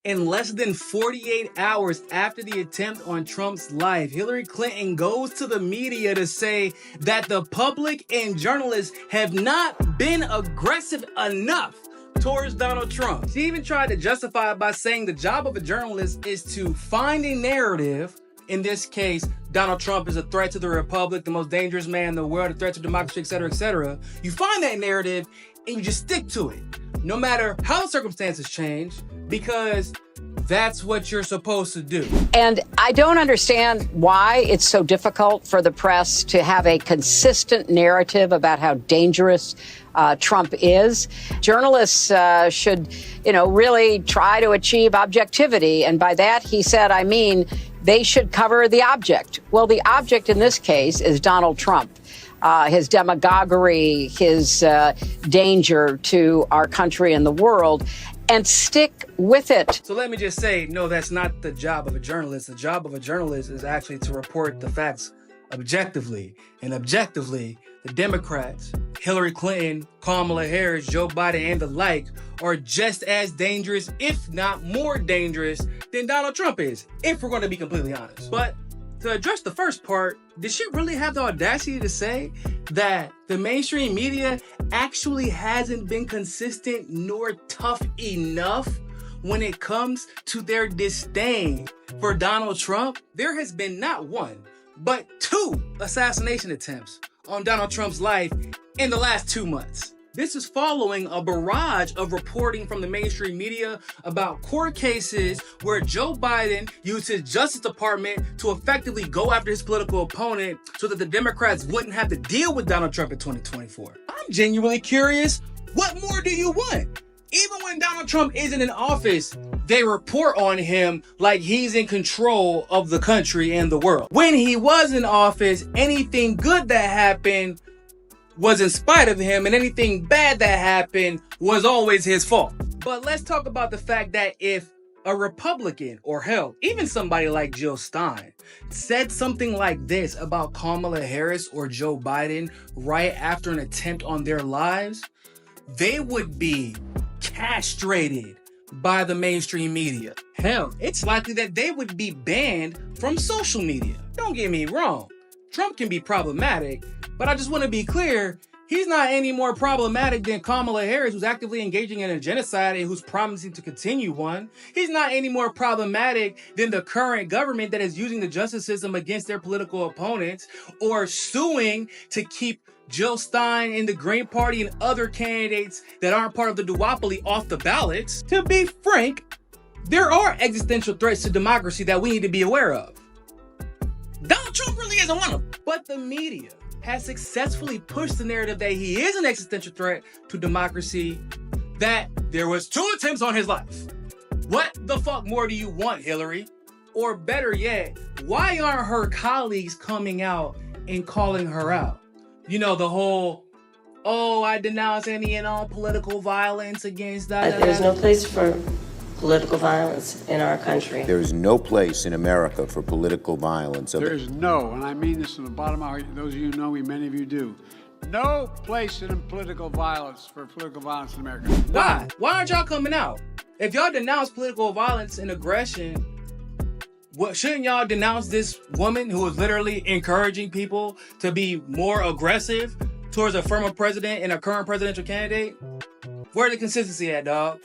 In less than 48 hours after the attempt on Trump's life, Hillary Clinton goes to the media to say that the public and journalists have not been aggressive enough towards Donald Trump. She even tried to justify it by saying the job of a journalist is to find a narrative. In this case, Donald Trump is a threat to the republic, the most dangerous man in the world, a threat to democracy, etc., etc. You find that narrative and you just stick to it, no matter how the circumstances change, because that's what you're supposed to do. And I don't understand why it's so difficult for the press to have a consistent narrative about how dangerous Trump is. Journalists should, really try to achieve objectivity. And by that, he said, I mean, they should cover the object. Well, the object in this case is Donald Trump. His demagoguery, his danger to our country and the world, and stick with it. So let me just say, no, that's not the job of a journalist. The job of a journalist is actually to report the facts objectively. And objectively, the Democrats, Hillary Clinton, Kamala Harris, Joe Biden, and the like are just as dangerous, if not more dangerous, than Donald Trump is, if we're going to be completely honest. But to address the first part, did she really have the audacity to say that the mainstream media actually hasn't been consistent nor tough enough when it comes to their disdain for Donald Trump? There has been not one, but 2 assassination attempts on Donald Trump's life in the last 2 months. This is following a barrage of reporting from the mainstream media about court cases where Joe Biden used his Justice Department to effectively go after his political opponent so that the Democrats wouldn't have to deal with Donald Trump in 2024. I'm genuinely curious, what more do you want? Even when Donald Trump isn't in office, they report on him like he's in control of the country and the world. When he was in office, anything good that happened was in spite of him, and anything bad that happened was always his fault. But let's talk about the fact that if a Republican, or hell, even somebody like Jill Stein, said something like this about Kamala Harris or Joe Biden right after an attempt on their lives, they would be castrated by the mainstream media. Hell, it's likely that they would be banned from social media. Don't get me wrong, Trump can be problematic, but I just want to be clear, he's not any more problematic than Kamala Harris, who's actively engaging in a genocide and who's promising to continue one. He's not any more problematic than the current government that is using the justice system against their political opponents or suing to keep Jill Stein and the Green Party and other candidates that aren't part of the duopoly off the ballots. To be frank, there are existential threats to democracy that we need to be aware of. Donald Trump really isn't one of them. But the media has successfully pushed the narrative that he is an existential threat to democracy, that there was 2 attempts on his life. What the fuck more do you want, Hillary? Or better yet, why aren't her colleagues coming out and calling her out? You know, the whole, I denounce any and all political violence against that. There's no place for political violence in our country. There is no place in America for political violence. There is no, and I mean this from the bottom of my heart, those of you who know me, many of you do, no place in political violence for political violence in America. Why? Why aren't y'all coming out? If y'all denounce political violence and aggression, shouldn't y'all denounce this woman who is literally encouraging people to be more aggressive towards a former president and a current presidential candidate? Where's the consistency at, dog?